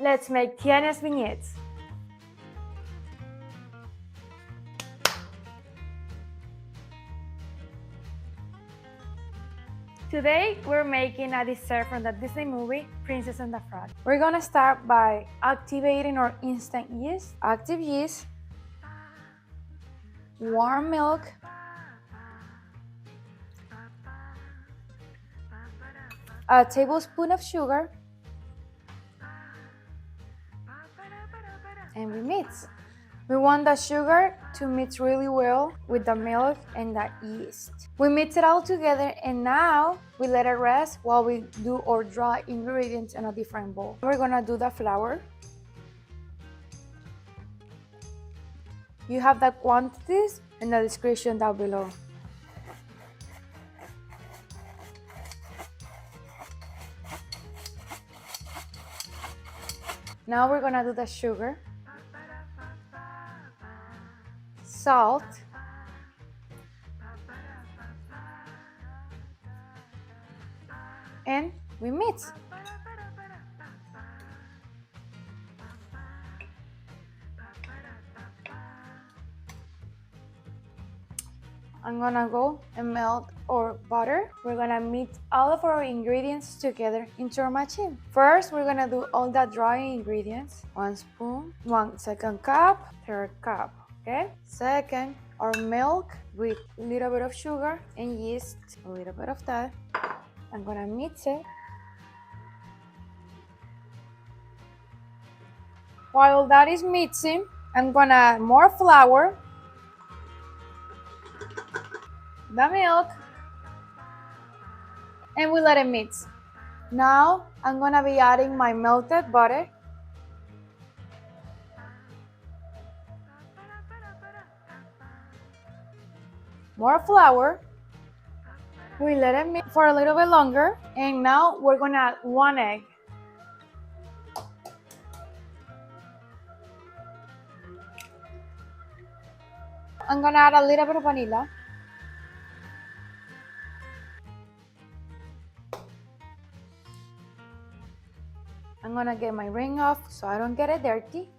Let's make Tiana's beignets. Today, we're making a dessert from the Disney movie, Princess and the Frog. We're gonna start by activating our instant yeast, active yeast, warm milk, a tablespoon of sugar, and we mix. We want the sugar to mix really well with the milk and the yeast. We mix it all together and now we let it rest while we do our dry ingredients in a different bowl. We're gonna do the flour. You have the quantities in the description down below. Now we're gonna do the sugar, salt, and we mix. I'm gonna go and melt our butter. We're gonna mix all of our ingredients together into our machine. First, we're gonna do all the dry ingredients. 1 spoon, 1/2 cup, 1/3 cup, okay? Second, our milk with a little bit of sugar and yeast, a little bit of that. I'm gonna mix it. While that is mixing, I'm gonna add more flour, the milk, and we let it mix. Now I'm gonna be adding my melted butter, more flour. We let it mix for a little bit longer, and now we're gonna add 1 egg. I'm gonna add a little bit of vanilla. I'm gonna get my ring off so I don't get it dirty.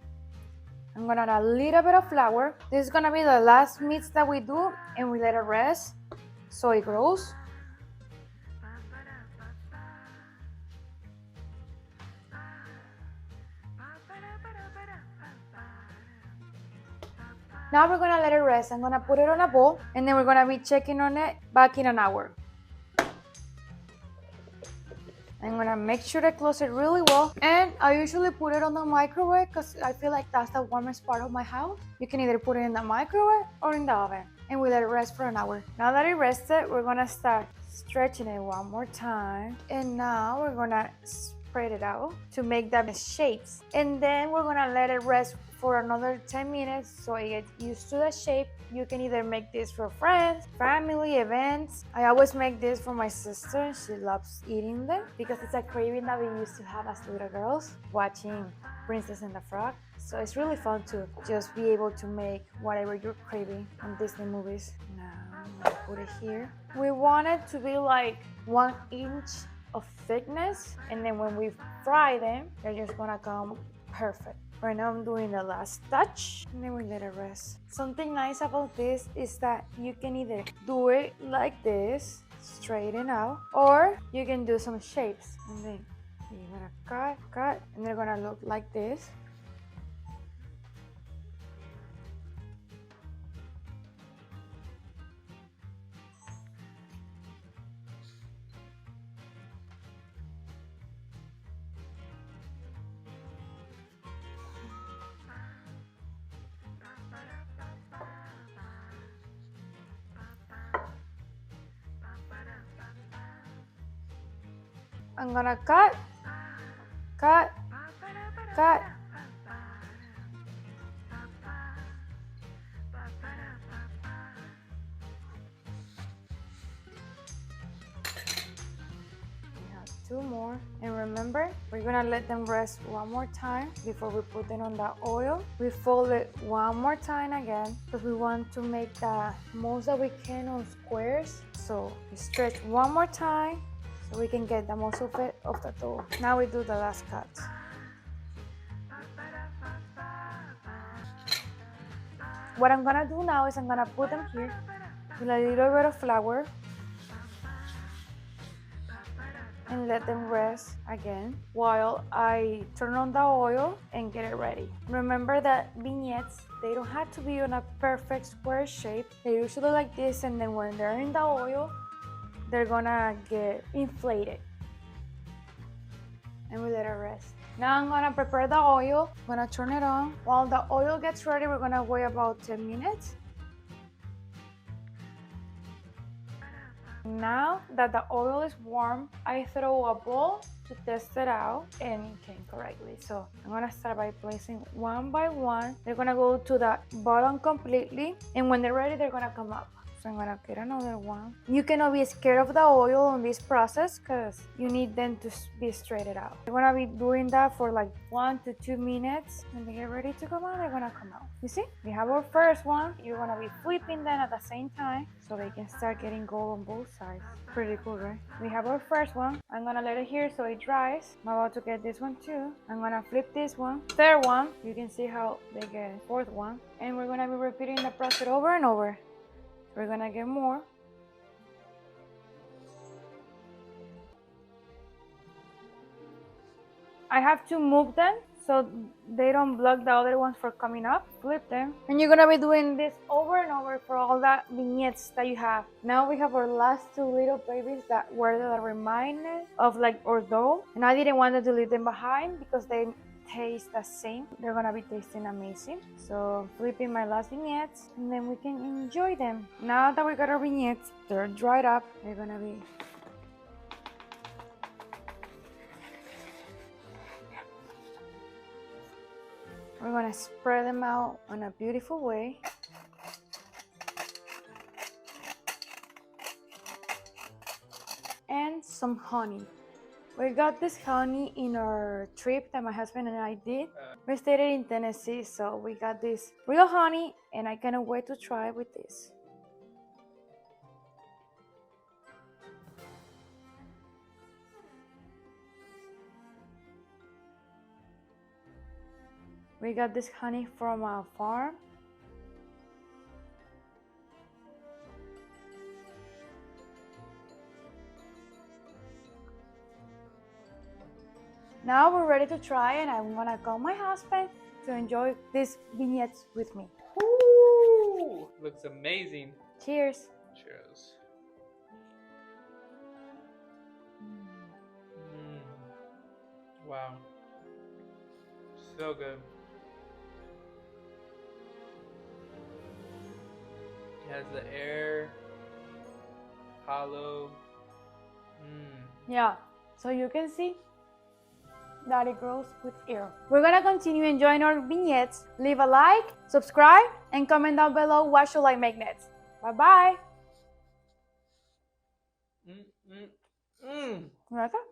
I'm gonna add a little bit of flour. This is gonna be the last mix that we do, and we let it rest so it grows. Now we're gonna let it rest. I'm gonna put it on a bowl, and then we're gonna be checking on it back in an hour. I'm gonna make sure to close it really well, and I usually put it on the microwave because I feel like that's the warmest part of my house. You can either put it in the microwave or in the oven, and we let it rest for an hour. Now that it rested, we're gonna start stretching it one more time, and now we're gonna spread it out to make the shapes, and then we're gonna let it rest for another 10 minutes so it gets used to the shape. You can either make this for friends, family, events. I always make this for my sister. She loves eating them because it's a craving that we used to have as little girls watching Princess and the Frog. So it's really fun to just be able to make whatever you're craving in Disney movies. Now I'm gonna put it here. We want it to be like 1 inch of thickness, and then when we fry them, they're just gonna come perfect. Right now I'm doing the last touch, and then we let it rest. Something nice about this is that you can either do it like this, straighten out, or you can do some shapes, and then you're gonna cut, and they're gonna look like this. I'm gonna cut. We have 2 more, and remember, we're gonna let them rest one more time before we put them on the oil. We fold it one more time again because we want to make the most that we can on squares. So we stretch one more time so we can get the most of it off the dough. Now we do the last cut. what I'm gonna do now is I'm gonna put them here with a little bit of flour and let them rest again while I turn on the oil and get it ready. Remember that beignets, they don't have to be on a perfect square shape. They're usually like this, and then when they're in the oil, they're gonna get inflated. And we let it rest. Now I'm gonna prepare the oil. I'm gonna turn it on. While the oil gets ready, we're gonna wait about 10 minutes. Now that the oil is warm, I throw a bowl to test it out, and it came correctly. So I'm gonna start by placing one by one. They're gonna go to the bottom completely, and when they're ready, they're gonna come up. So I'm gonna get another one. You cannot be scared of the oil in this process because you need them to be straightened out. You're gonna be doing that for like 1 to 2 minutes. When they get ready to come out, they're gonna come out. You see? We have our first one. You're gonna be flipping them at the same time so they can start getting gold on both sides. Pretty cool, right? We have our first one. I'm gonna let it here so it dries. I'm about to get this one too. I'm gonna flip this one. Third one. You can see how they get. Fourth one. And we're gonna be repeating the process over and over. We're gonna get more. I have to move them so they don't block the other ones from coming up. Flip them. And you're gonna be doing this over and over for all the beignets that you have. Now we have our last two little babies that were the reminder of like our dough. And I didn't want to leave them behind because they taste the same. They're gonna be tasting amazing. So I'm flipping my last beignets and then we can enjoy them. Now that we got our beignets, they're dried up. They're gonna be we're gonna spread them out in a beautiful way. And some honey. We got this honey in our trip that my husband and I did. We stayed in Tennessee, so we got this real honey, and I cannot wait to try with this. We got this honey from a farm. Now we're ready to try, and I'm gonna call my husband to enjoy these beignets with me. Ooh, looks amazing. Cheers. Cheers. Wow. So good. It has the air, hollow. Yeah, so you can see that it grows with air. We're gonna continue enjoying our beignets. Leave a like, subscribe, and comment down below what should I make next. Bye bye. You like that?